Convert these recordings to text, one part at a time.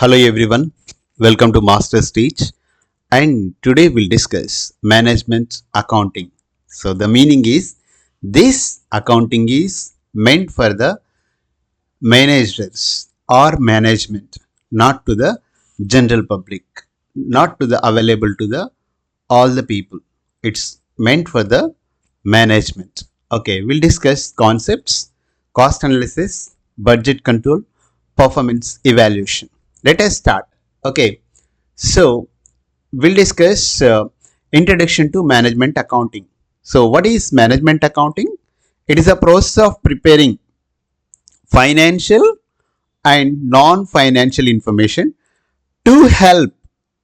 Hello everyone, welcome to Master's Teach, and today we'll discuss management accounting. So the meaning is this accounting is meant for the managers or management, not to the general public, not to the available to the all the people. It's meant for the management. Okay, we'll discuss concepts, cost analysis, budget control, performance evaluation. Let us start. Okay, so we'll discuss introduction to management accounting. So what is management accounting? It is a process of preparing financial and non-financial information to help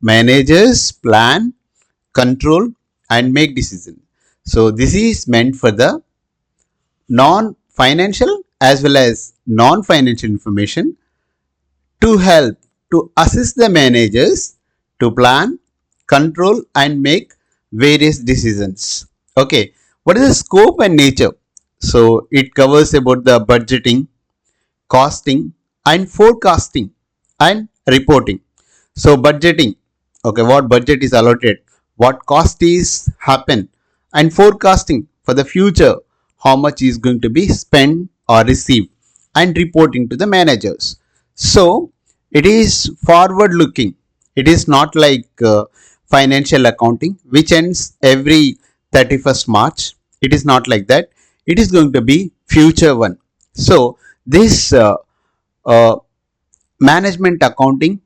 managers plan, control and make decisions. So this is meant for the non-financial as well as non-financial information to help to assist the managers to plan, control and make various decisions. Okay, what is the scope and nature? So it covers about the budgeting, costing and forecasting and reporting. So budgeting, okay, what budget is allotted, what cost is happen, and forecasting for the future, how much is going to be spent or received, and reporting to the managers. So it is forward looking. It is not like financial accounting which ends every 31st March. It is not like that. It is going to be future one. So this uh, management accounting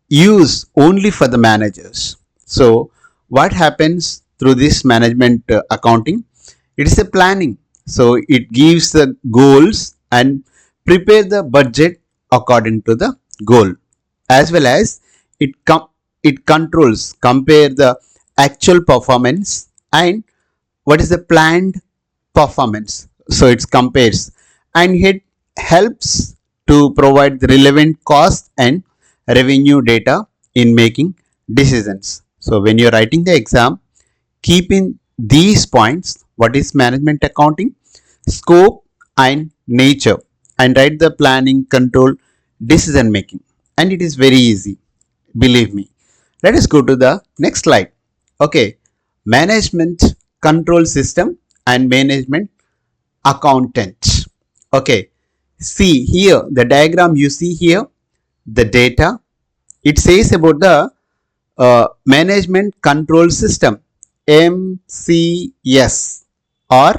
use only for the managers. So what happens through this management accounting? It is a planning. So it gives the goals and prepare the budget according to the goal, as well as it controls, compare the actual performance and what is the planned performance. So it compares and it helps to provide the relevant cost and revenue data in making decisions. So when you're writing the exam, keep in these points: what is management accounting, scope and nature, and write the planning, control, decision making. And it is very easy, believe me. Let us go to the next slide. Okay, management control system and management accountant. Okay, see here the diagram you see here, the data. It says about the management control system, MCS, or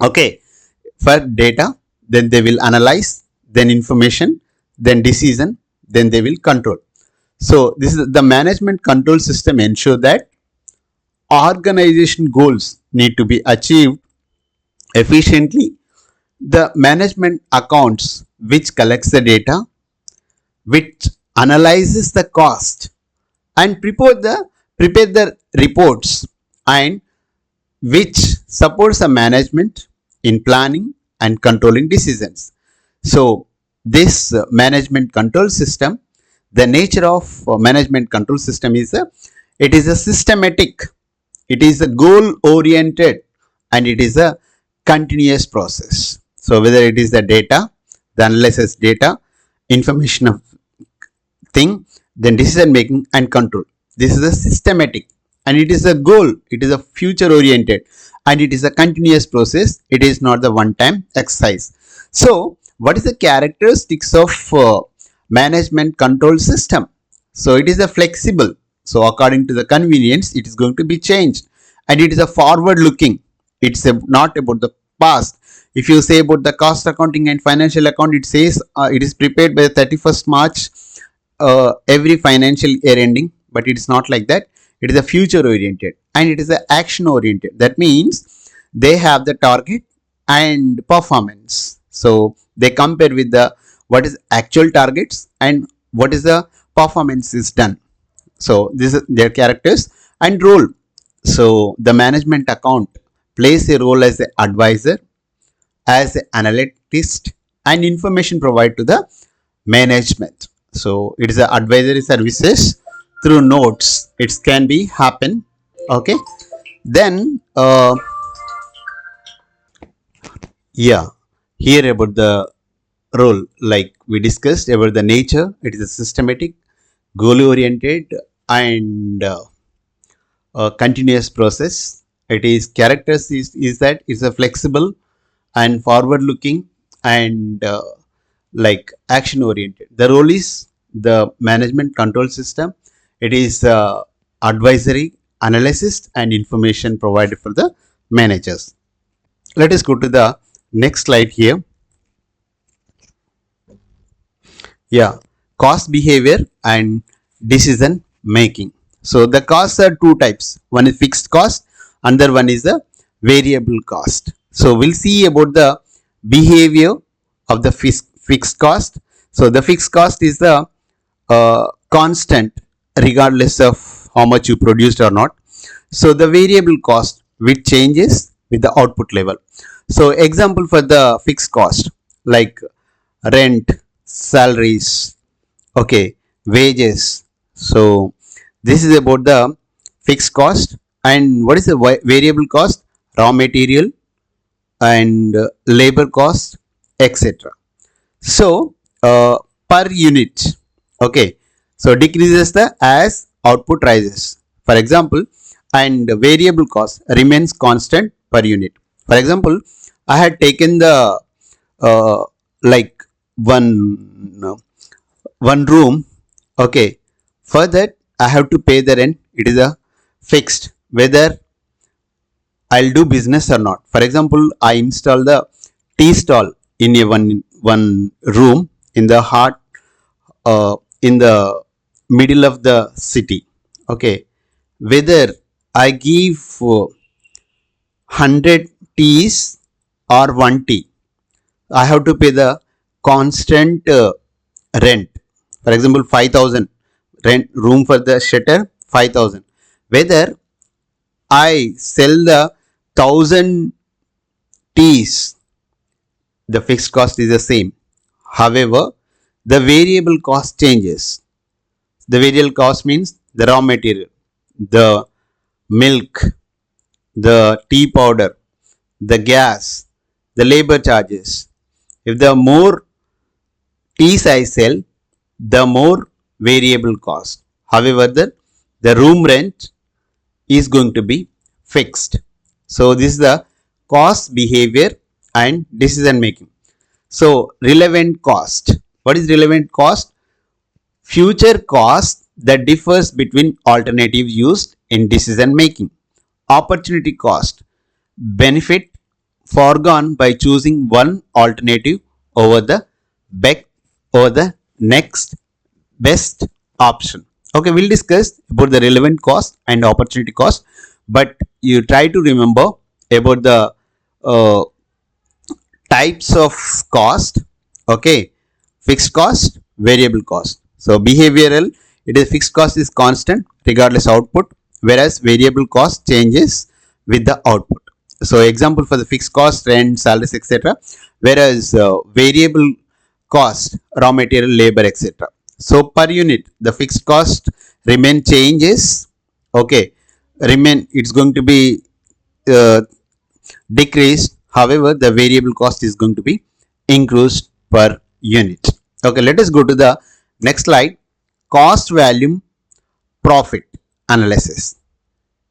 okay, for data, then they will analyze, then information, then decision, then they will control. So this is the management control system ensure that organization goals need to be achieved efficiently. The management accounts which collects the data, which analyzes the cost and prepare the reports, and which supports the management in planning and controlling decisions. So this management control system, the nature of management control system is it is a systematic, it is a goal oriented, and it is a continuous process. So whether it is the data, the analysis data, information of thing, then decision making and control. This is a systematic and it is a goal, it is a future oriented, and it is a continuous process. It is not the one time exercise. So what is the characteristics of management control system? So it is a flexible. So according to the convenience, it is going to be changed, and it is a forward looking. It's not about the past. If you say about the cost accounting and financial account, it says it is prepared by the 31st March every financial year ending, but it is not like that. It is a future oriented and it is a action oriented. That means they have the target and performance. So they compare with the what is actual targets and what is the performance is done. So this is their characters and role. So the management account plays a role as an advisor, as an analyst, and information provided to the management. So it is a advisory services through notes. It can be happen. Okay. Then yeah, here about the role, like we discussed about the nature. It is a systematic, goal oriented, and continuous process. It is characters is that it's a flexible and forward looking and like action oriented. The role is the management control system. It is advisory, analysis, and information provided for the managers. Let us go to the next slide here. Yeah, cost behavior and decision making. So the costs are two types. One is fixed cost, another one is the variable cost. So we'll see about the behavior of the fixed cost. So the fixed cost is the constant regardless of how much you produced or not. So the variable cost which changes with the output level. So example for the fixed cost like rent, salaries, okay, wages. So this is about the fixed cost. And what is the variable cost? Raw material and labor cost, etc. So per unit, okay, so decreases the as output rises. For example, and variable cost remains constant per unit. For example, I had taken the like one room, okay. For that, I have to pay the rent. It is a fixed whether I'll do business or not. For example, I install the tea stall in a one room in the heart in the middle of the city. Okay, whether I give 100 teas or one tea, I have to pay the constant rent. For example, 5,000 rent room for the shutter 5,000. Whether I sell the 1,000 teas, the fixed cost is the same. However, the variable cost changes. The variable cost means the raw material, the milk, the tea powder, the gas, the labor charges. If the more teas I sell, the more variable cost. However, the room rent is going to be fixed. So this is the cost behavior and decision making. So relevant cost. What is relevant cost? Future cost that differs between alternatives used in decision making. Opportunity cost. Benefit foregone by choosing one alternative over the next best option. Okay, we'll discuss about the relevant cost and opportunity cost, but you try to remember about the uh, types of cost. Okay, fixed cost, variable cost. So behavioral, it is fixed cost is constant regardless output, whereas variable cost changes with the output. So example for the fixed cost, rent, salaries, etc. Whereas variable cost, raw material, labor, etc. So per unit, the fixed cost remain changes. Okay, remain. It's going to be uh, decreased. However, the variable cost is going to be increased per unit. Okay, let us go to the next slide. Cost volume profit analysis.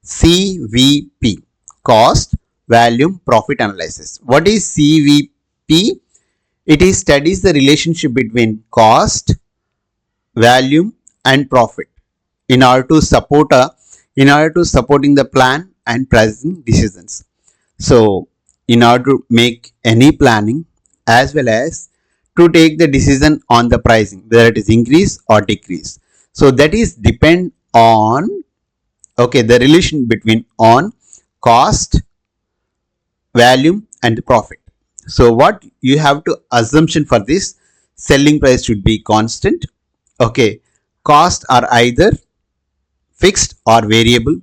CVP. Cost volume profit analysis. What is CVP? It is studies the relationship between cost, volume, and profit in order to supporting the plan and pricing decisions. So in order to make any planning as well as to take the decision on the pricing, whether it is increase or decrease. So that is depend on, okay, the relation between on cost, value, and profit. So what you have to assumption for this, selling price should be constant. Okay, costs are either fixed or variable.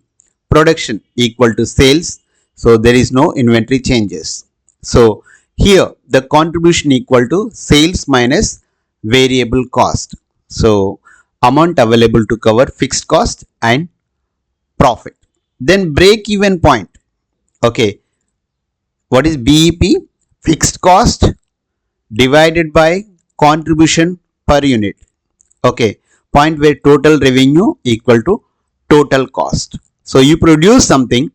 Production equal to sales, so there is no inventory changes. So here the contribution equal to sales minus variable cost. So amount available to cover fixed cost and profit. Then break even point. Okay, what is BEP? Fixed cost divided by contribution per unit. Okay, point where total revenue equal to total cost. So you produce something,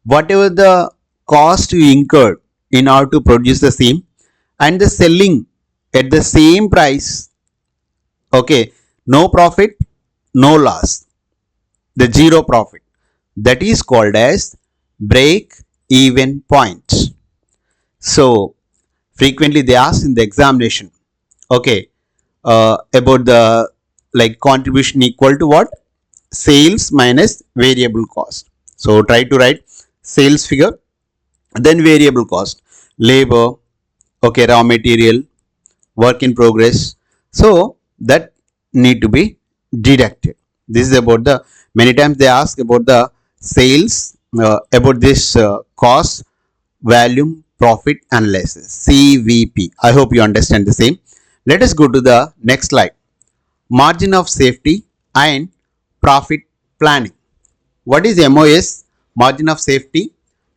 whatever the cost you incurred in order to produce the same, and the selling at the same price. Okay, no profit, no loss, the zero profit. That is called as break even point. So frequently they ask in the examination, okay, about the like contribution equal to what? Sales minus variable cost. So try to write sales figure, then variable cost, labor, okay, raw material, work in progress. So that need to be deducted. This is about the, many times they ask about the sales, about this cost volume profit analysis, CVP. I hope you understand the same. Let us go to the next slide. Margin of safety and profit planning. What is MOS? Margin of safety,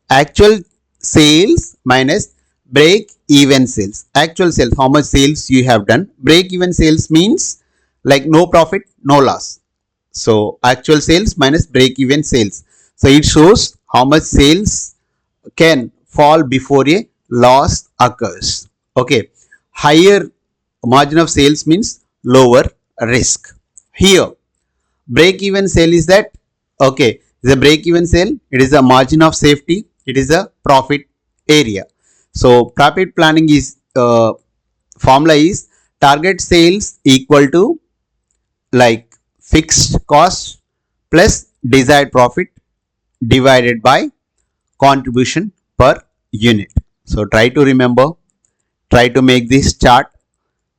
actual sales minus break even sales. Actual sales, how much sales you have done. Break even sales means like no profit, no loss. So actual sales minus break even sales. So it shows how much sales can fall before a loss occurs. Okay. Higher margin of sales means lower risk. Here, break even sale is that, okay, the break even sale, it is a margin of safety, it is a profit area. So profit planning is formula is target sales equal to like fixed cost plus desired profit divided by contribution per unit. So try to remember, try to make this chart,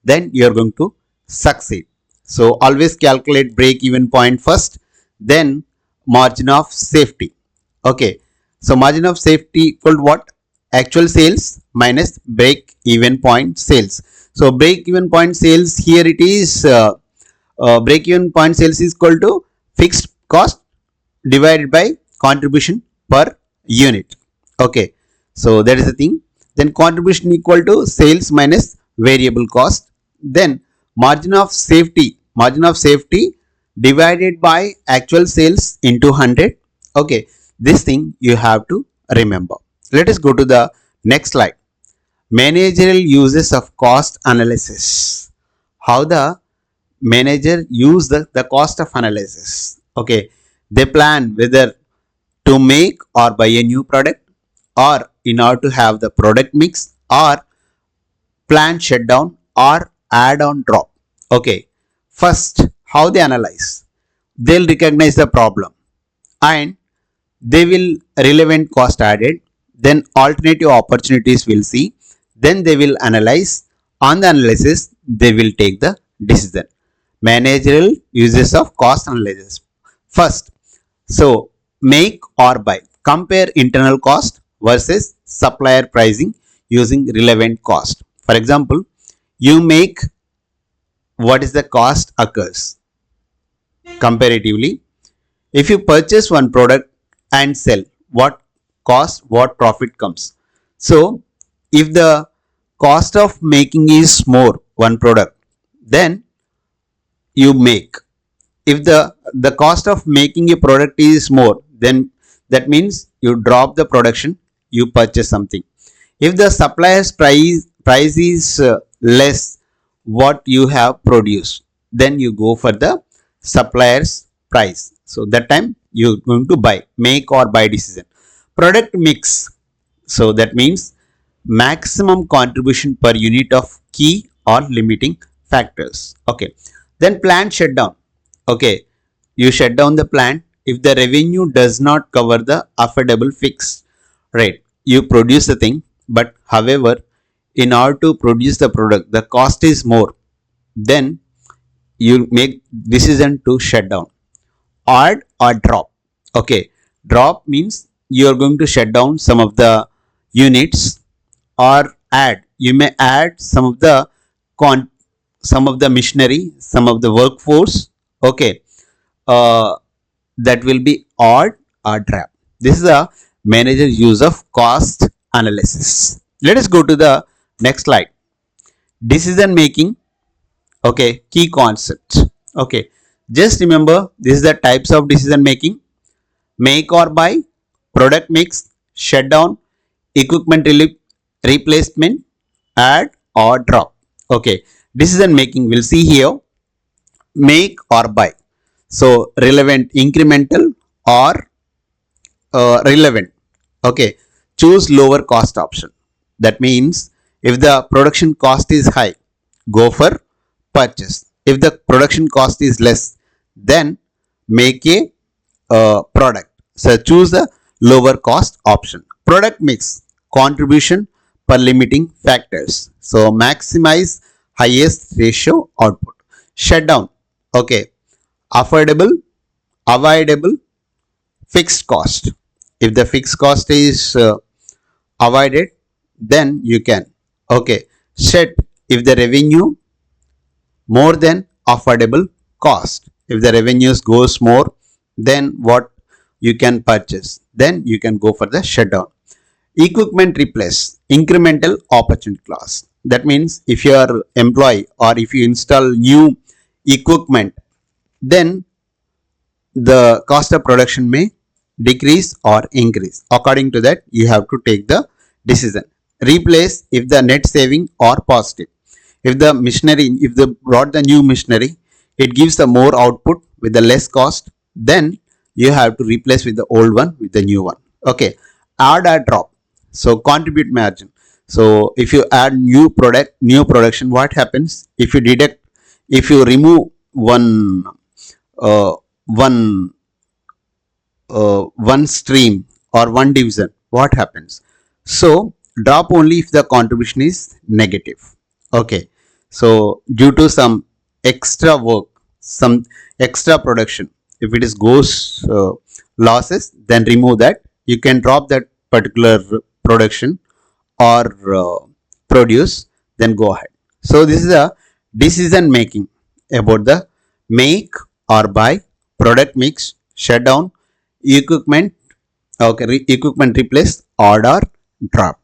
then you are going to succeed. So always calculate break even point first, then margin of safety. Okay, so margin of safety equal to what? Actual sales minus break even point sales. So break even point sales, here it is break even point sales is equal to fixed cost divided by contribution per unit. Okay, so that is the thing. Then contribution equal to sales minus variable cost. Then margin of safety divided by actual sales into 100. Okay, this thing you have to remember. Let us go to the next slide. Managerial uses of cost analysis. How the manager use the cost of analysis. Okay, they plan whether to make or buy a new product, or in order to have the product mix, or plan shutdown, or add on drop. Okay, first how they analyze, they'll recognize the problem and they will relevant cost added, then alternative opportunities will see, then they will analyze, on the analysis they will take the decision. Managerial uses of cost analysis. First, so make or buy, compare internal cost versus supplier pricing using relevant cost. For example, you make, what is the cost occurs comparatively. If you purchase one product and sell, what cost, what profit comes. So if the cost of making is more one product, then you make. If the cost of making a product is more, then that means you drop the production, you purchase something. If the supplier's price is less what you have produced, then you go for the supplier's price. So that time you're going to buy, make or buy decision. Product mix, so that means maximum contribution per unit of key or limiting factors. Okay, then plant shutdown. Okay, you shut down the plant if the revenue does not cover the affordable fixed rate. You produce the thing, but however, in order to produce the product, the cost is more. Then you make decision to shut down. Add or drop. Okay, drop means you are going to shut down some of the units, or add. You may add some of the machinery, some of the workforce. Okay, that will be odd or drop. This is a manager use of cost analysis. Let us go to the next slide. decision making. Okay, key concepts. Okay, just remember this is the types of decision making: make or buy, product mix, shutdown, equipment replacement, add or drop. Okay, decision making we'll see here: make or buy. So relevant, incremental or relevant. Okay, choose lower cost option. That means if the production cost is high, go for purchase. If the production cost is less, then make a product. So choose the lower cost option. Product mix, contribution per limiting factors. So maximize highest ratio output. Shutdown. Okay, affordable, avoidable, fixed cost. If the fixed cost is avoided, then you can. Okay, set if the revenue more than affordable cost. If the revenues goes more than what you can purchase, then you can go for the shutdown. Equipment replace, incremental opportunity cost. That means if you are employee or if you install new equipment, then the cost of production may decrease or increase. According to that, you have to take the decision. Replace if the net saving or positive. If the machinery, if they brought the new machinery, it gives the more output with the less cost, then you have to replace with the old one with the new one. Okay, add or drop. So contribute margin. So if you add new product, new production, what happens? If you deduct, if you remove one uh, one one stream or one division, what happens? So drop only if the contribution is negative. Okay, so due to some extra work, some extra production, if it is goes losses, then remove that. You can drop that particular production or produce, then go ahead. So this is a decision making about the make or buy, product mix, shutdown, equipment. Okay, equipment replace, order, drop.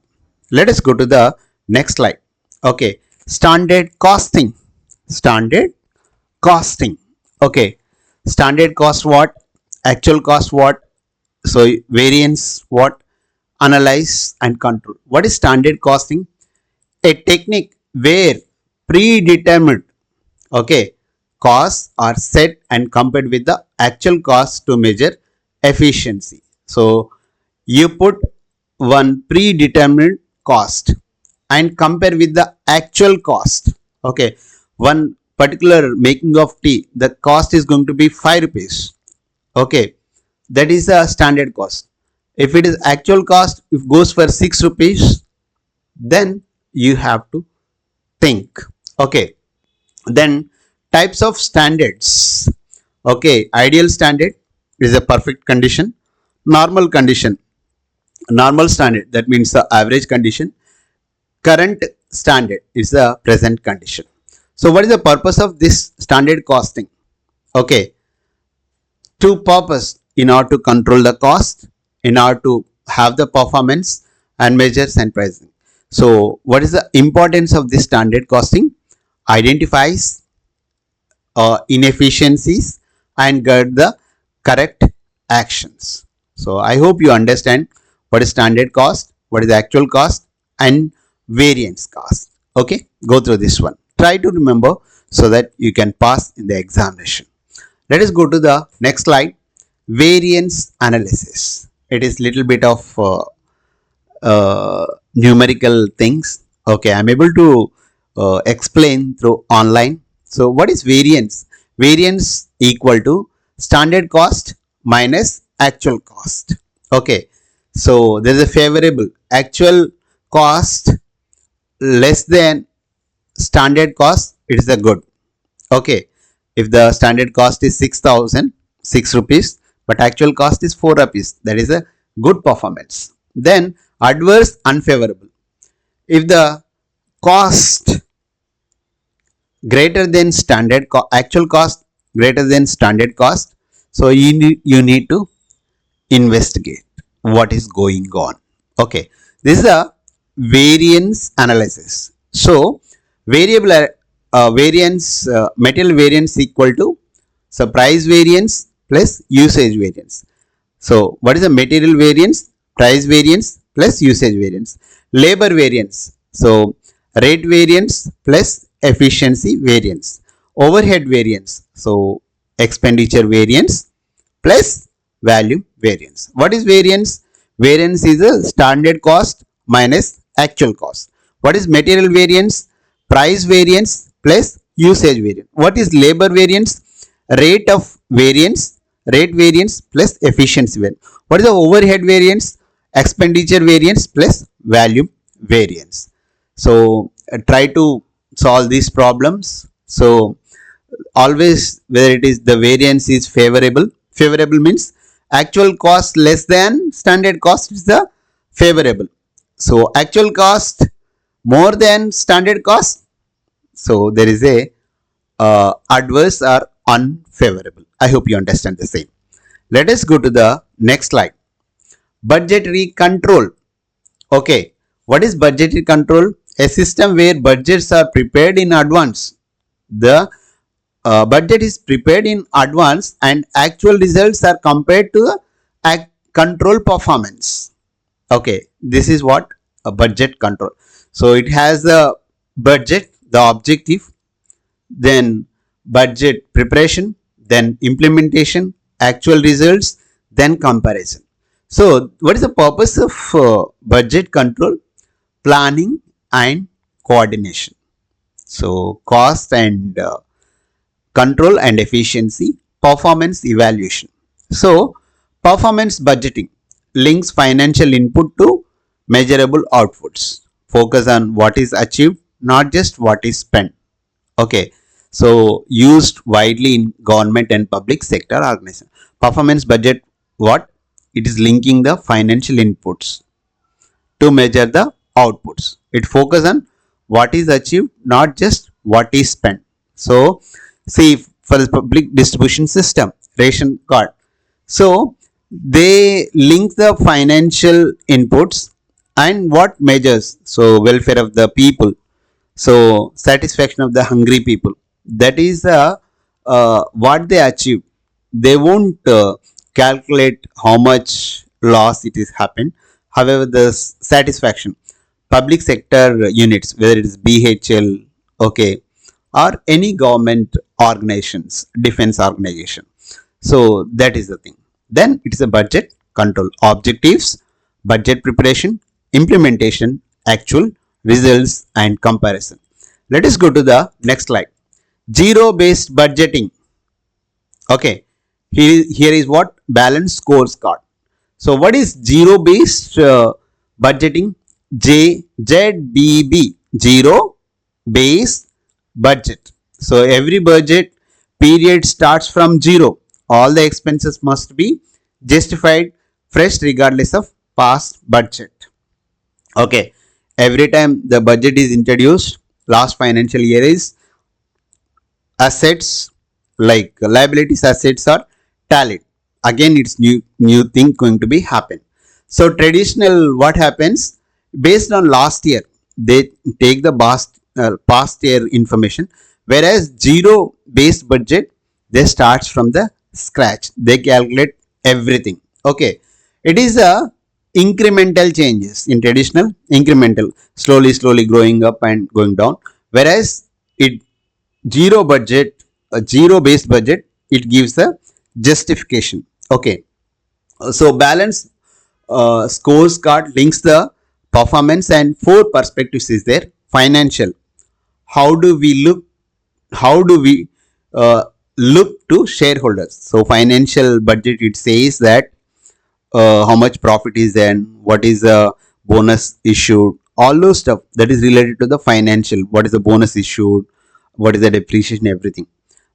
Let us go to the next slide. Okay, standard costing. Standard costing. Okay, standard cost what? Actual cost what? So variance what? Analyze and control. What is standard costing? A technique where predetermined, okay, costs are set and compared with the actual cost to measure efficiency. So you put one predetermined cost and compare with the actual cost. Okay, one particular making of tea, the cost is going to be 5 rupees. Okay, that is the standard cost. If it is actual cost, if goes for 6 rupees, then you have to think. Okay, then types of standards. Okay, ideal standard is a perfect condition. Normal condition, normal standard, that means the average condition. Current standard is the present condition. So what is the purpose of this standard costing? Okay, two purpose: in order to control the cost, in order to have the performance and measures and pricing. So what is the importance of this standard costing? Identifies inefficiencies and get the correct actions. So I hope you understand what is standard cost, what is the actual cost, and variance cost. Okay, go through this one. Try to remember so that you can pass in the examination. Let us go to the next slide. Variance analysis. It is little bit of numerical things. Okay, I'm able to explain through online. So what is variance? Variance equal to standard cost minus actual cost. Okay, so there is a favorable actual cost less than standard cost, it is a good. Okay, if the standard cost is 6 rupees, but actual cost is 4 rupees, that is a good performance. Then adverse, unfavorable. If the cost greater than standard actual cost greater than standard cost, so you need to investigate what is going on. Okay, this is a variance analysis. So Variable variance, material variance equal to, so price variance plus usage variance. So what is the material variance? Price variance plus usage variance. Labor variance. So rate variance plus efficiency variance. Overhead variance. So expenditure variance plus value variance. What is variance? Variance is a standard cost minus actual cost. What is material variance? Price variance plus usage variance. What is labor variance? Rate of variance, rate variance plus efficiency variance. What is the overhead variance? Expenditure variance plus value variance. So try to solve these problems. So always, whether it is the variance is favorable, favorable means actual cost less than standard cost is the favorable. So actual cost more than standard cost, so there is a adverse or unfavorable. I hope you understand the same. Let us go to the next slide. Budgetary control. Okay, what is budgetary control? A system where budgets are prepared in advance. The budget is prepared in advance and actual results are compared to the control performance. Okay, this is what a budget control. So it has the budget, the objective, then budget preparation, then implementation, actual results, then comparison. So what is the purpose of budget control? Planning and coordination. So cost and control and efficiency, performance evaluation. So performance budgeting links financial input to measurable outputs. Focus on what is achieved, not just what is spent. Okay, so used widely in government and public sector organizations. Performance budget, what? It is linking the financial inputs to measure the outputs. It focuses on what is achieved, not just what is spent. So, see, for the public distribution system, ration card. So, they link the financial inputs and what measures. So, welfare of the people. So, satisfaction of the hungry people. That is what they achieve. They won't calculate how much loss it is happened. However, the satisfaction, public sector units, whether it is BHL, okay, or any government organizations, defense organization. So that is the thing. Then it is a budget control. Objectives, budget preparation, implementation, actual results, and comparison. Let us go to the next slide. Zero based budgeting. Okay, here is what? Balance scorecard. So what is zero based budgeting? ZBB, zero base budget. So every budget period starts from zero. All the expenses must be justified fresh regardless of past budget. Okay, every time the budget is introduced, last financial year is assets, like liabilities, assets are tallied. Again, it's new thing going to be happen. So traditional, what happens, based on last year, they take the past year information, whereas zero based budget, they starts from the scratch, they calculate everything. Okay, it is a incremental changes. In traditional, incremental, slowly growing up and going down, whereas it zero budget, a zero based budget, it gives a justification. Okay, so balance scorecard links the performance, and four perspectives is there. Financial, how do we look, how do we look to shareholders? So financial budget, it says that how much profit is there, what is the bonus issued, all those stuff that is related to the financial. What is the bonus issued, what is the depreciation, everything.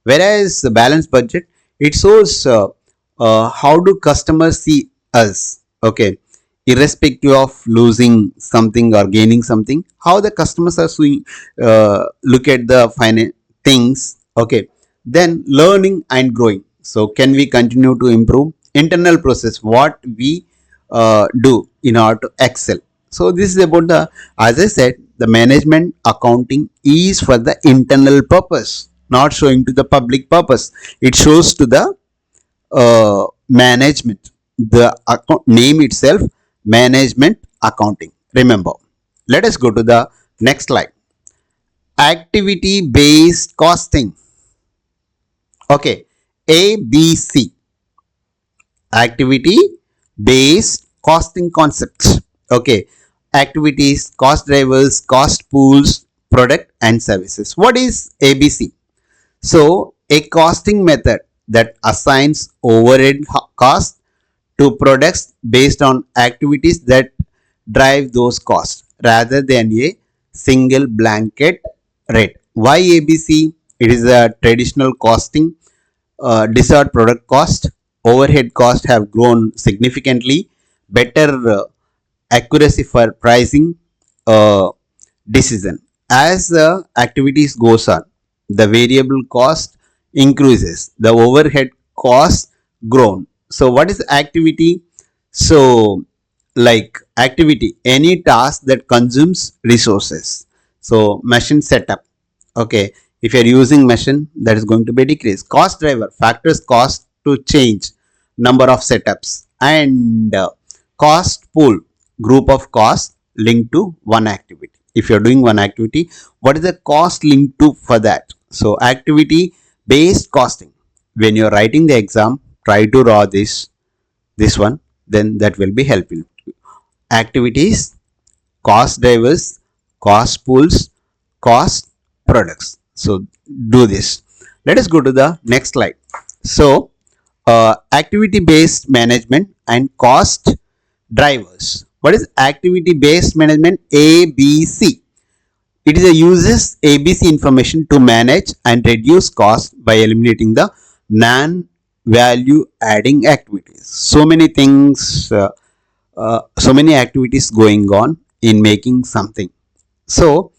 Whereas the balanced budget, it shows how do customers see us. Okay, irrespective of losing something or gaining something, how the customers are seeing, look at the things. Okay, then learning and growing. So can we continue to improve internal process, what we do in order to excel? So this is about the, as I said, the management accounting is for the internal purpose, not showing to the public purpose. It shows to the management. The account name itself, management accounting. Remember. Let us go to the next slide. Activity based costing. Okay, ABC. Activity based costing concepts. Okay, activities, cost drivers, cost pools, product and services. What is ABC? So, a costing method that assigns overhead cost to products based on activities that drive those costs rather than a single blanket rate. Why ABC? It is a traditional costing. Desired product cost, overhead cost have grown significantly. Better accuracy for pricing decision. As activities goes on, the variable cost increases, the overhead cost grown. So what is activity? So like activity, any task that consumes resources. So machine setup. Okay, if you are using machine, that is going to be decrease. Cost driver factors cost to change, number of setups, and cost pool, group of costs linked to one activity. If you are doing one activity, what is the cost linked to for that? So activity based costing. When you are writing the exam, try to draw this one, then that will be helpful. Activities, cost drivers, cost pools, cost products. So do this. Let us go to the next slide. So activity based management and cost drivers. What is activity based management? ABC. It is a uses ABC information to manage and reduce cost by eliminating the non value adding activities. So many things, so many activities going on in making something. So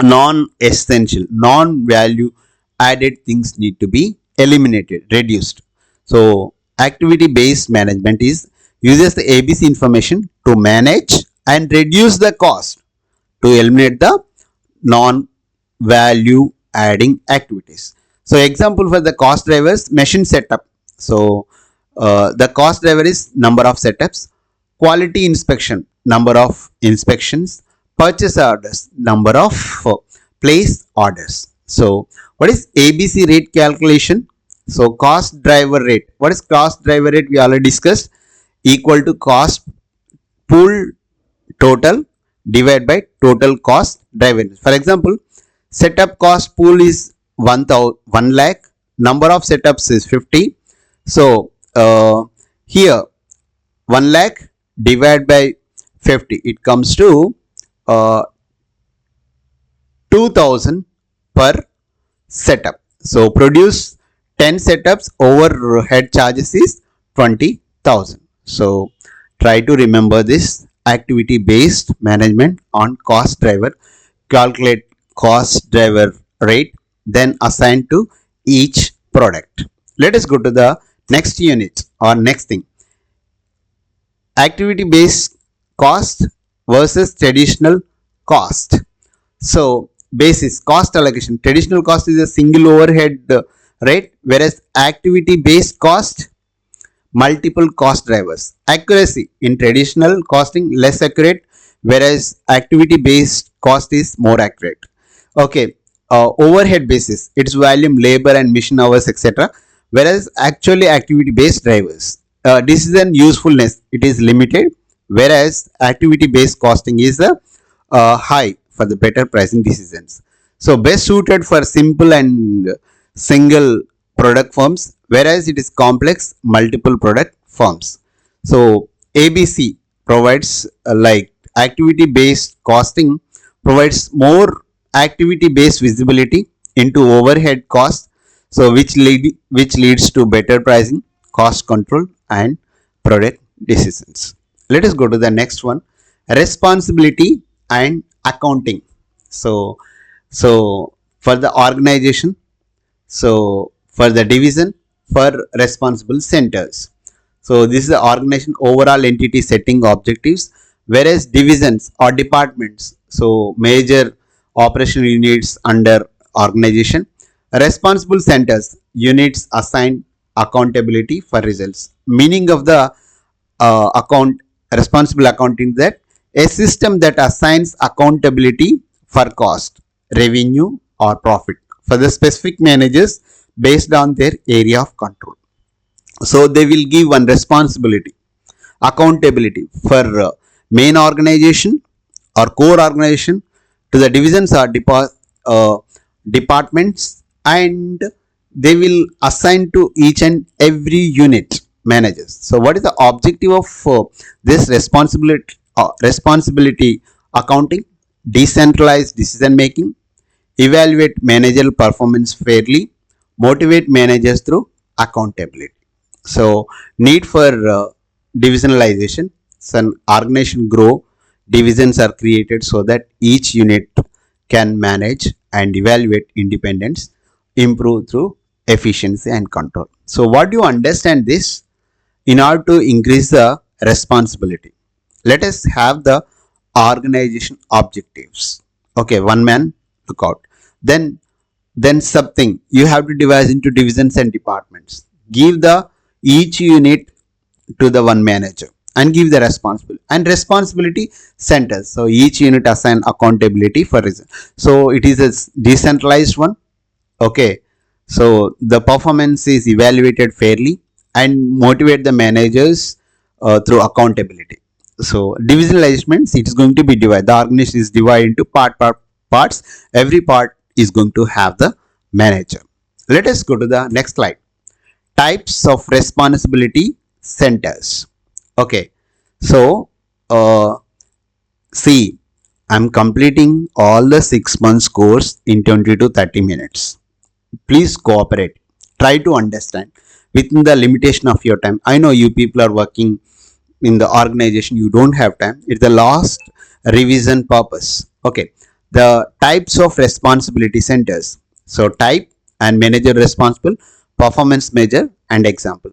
non-essential, non-value added things need to be eliminated, reduced. So activity based management is uses the ABC information to manage and reduce the cost to eliminate the non-value adding activities. So example for the cost drivers, machine setup. So the cost driver is number of setups, quality inspection, number of inspections, purchase orders, number of place orders. So what is ABC rate calculation? So cost driver rate. What is cost driver rate? We already discussed, equal to cost pool total divided by total cost driver. For example, setup cost pool is 1 lakh, number of setups is 50. So here 1 lakh divided by 50, it comes to 2000 per setup. So produce 10 setups, overhead charges is 20,000. So try to remember this. Activity based management on cost driver. Calculate cost driver rate, then assign to each product. Let us go to the next unit or next thing. Activity based cost versus traditional cost. So basis cost allocation. Traditional cost is a single overhead rate, whereas activity based cost, multiple cost drivers. Accuracy in traditional costing less accurate, whereas activity based cost is more accurate. Okay, overhead basis, its volume, labor and mission hours, etc. Whereas actually activity based drivers, decision usefulness, it is limited, whereas activity based costing is high for the better pricing decisions. So best suited for simple and single product firms, whereas it is complex multiple product firms. So ABC provides like activity based costing provides more activity based visibility into overhead costs, so which leads to better pricing, cost control and product decisions. Let us go to the next one, responsibility and accounting. So for the organization, so for the division, for responsible centers. So this is the organization overall entity setting objectives, whereas divisions or departments, so major operational units under organization, responsible centers, units assigned accountability for results. Meaning of the account responsible accounting, that a system that assigns accountability for cost, revenue or profit for the specific managers based on their area of control. So they will give one responsibility, accountability for main organization or core organization, to the divisions or departments, and they will assign to each and every unit managers. So what is the objective of this responsibility accounting? Decentralized decision making, evaluate managerial performance fairly, motivate managers through accountability. So need for divisionalization. So an organization grow, divisions are created so that each unit can manage and evaluate independence, improve through efficiency and control. So what do you understand this? In order to increase the responsibility, let us have the organization objectives. Okay, one man look out. Then something you have to divide into divisions and departments. Give the each unit to the one manager and give the responsibility and responsibility centers. So each unit assign accountability for result. So it is a decentralized one. Okay, so the performance is evaluated fairly and motivate the managers through accountability. So divisionalized means it is going to be divided. The organization is divided into parts. Every part is going to have the manager. Let us go to the next slide. Types of responsibility centers. Okay, so see, I'm completing all the 6 months course in 20 to 30 minutes. Please cooperate. Try to understand within the limitation of your time. I know you people are working in the organization, you don't have time. It's the last revision purpose. Okay, the types of responsibility centers. So type and manager responsible, performance measure and example.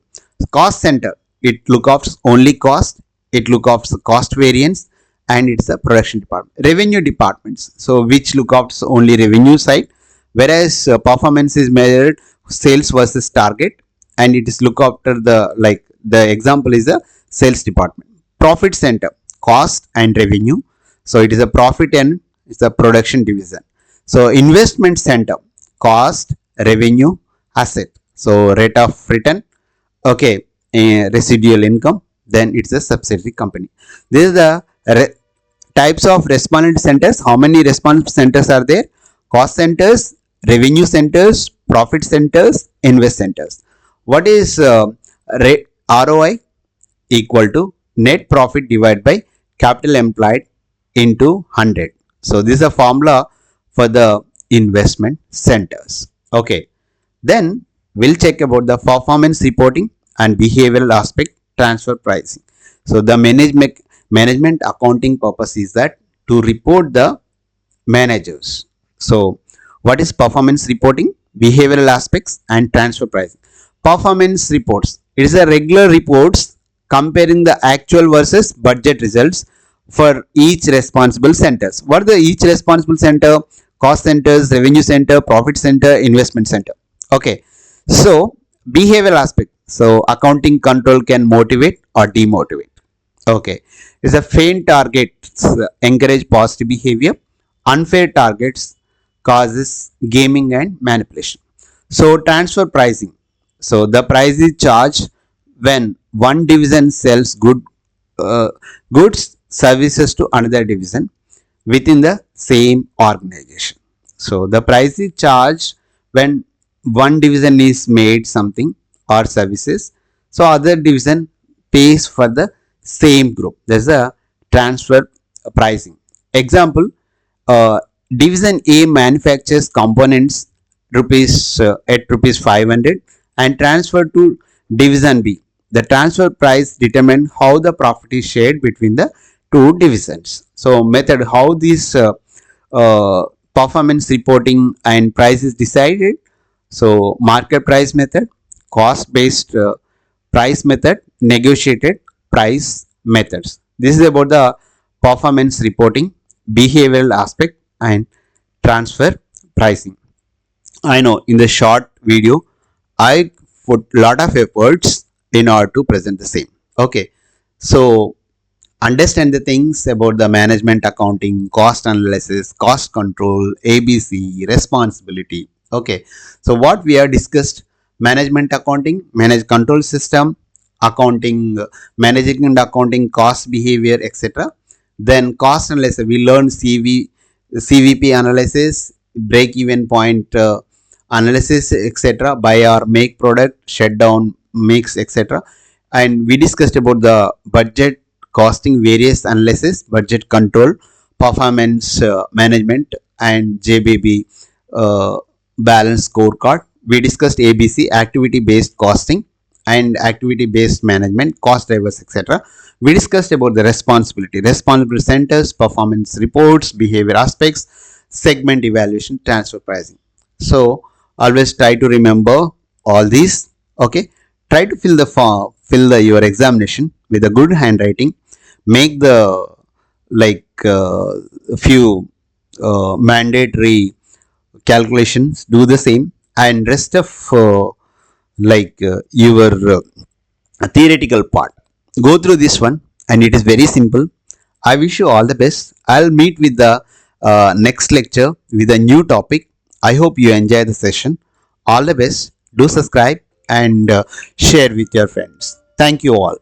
Cost center, it look after only cost, it look after cost variance, and it's a production department. Revenue departments, so which look after only revenue side, whereas performance is measured sales versus target, and it is look after the, like the example is the sales department. Profit center, cost and revenue, so it is a profit and it's a production division. So investment center, cost, revenue, asset, so rate of return, okay, residual income, then it's a subsidiary company. This is the types of responsibility centers. How many responsibility centers are there? Cost centers, revenue centers, profit centers, invest centers. What is ROI? Equal to net profit divided by capital employed into 100. So this is a formula for the investment centers. Okay, then we'll check about the performance reporting and behavioral aspect, transfer pricing. So the management accounting purpose is that to report the managers. So what is performance reporting? Behavioral aspects and transfer pricing. Performance reports, it is a regular reports comparing the actual versus budget results for each responsible centers. What are the each responsible center? Cost centers, revenue center, profit center, investment center. Okay, so behavioral aspect, so accounting control can motivate or demotivate. Okay, is a faint targets encourage positive behavior, unfair targets causes gaming and manipulation. So transfer pricing, so the price is charged when one division sells goods services to another division within the same organization. So the price is charged when one division is made something or services, so other division pays for the same group. There's a transfer pricing. Example, uh, division A manufactures components at rupees 500 and transfer to division B. The transfer price determine how the profit is shared between the two divisions. So method, how this uh, performance reporting and price is decided. So market price method, cost based price method, negotiated price methods. This is about the performance reporting, behavioral aspect, and transfer pricing. I know in the short video, I put lot of efforts in order to present the same. Okay, so understand the things about the management accounting, cost analysis, cost control, ABC, responsibility. Okay, so what we have discussed: management accounting, manage control system, accounting, managing and accounting, cost behavior, etc. Then cost analysis, we learned CVP analysis, break even point analysis, etc. Buy or make product, shutdown, mix, etc. And we discussed about the budget costing, various analysis, budget control, performance management, and JBB, uh, balance scorecard. We discussed ABC, activity based costing, and activity based management, cost drivers, etc. We discussed about the responsibility centers, performance reports, behavior aspects, segment evaluation, transfer pricing. So always try to remember all these. Okay, try to fill the form, your examination with a good handwriting. Make the like few mandatory calculations. Do the same, and rest of your theoretical part. Go through this one, and it is very simple. I wish you all the best. I'll meet with the next lecture with a new topic. I hope you enjoy the session. All the best. Do subscribe and share with your friends. Thank you all.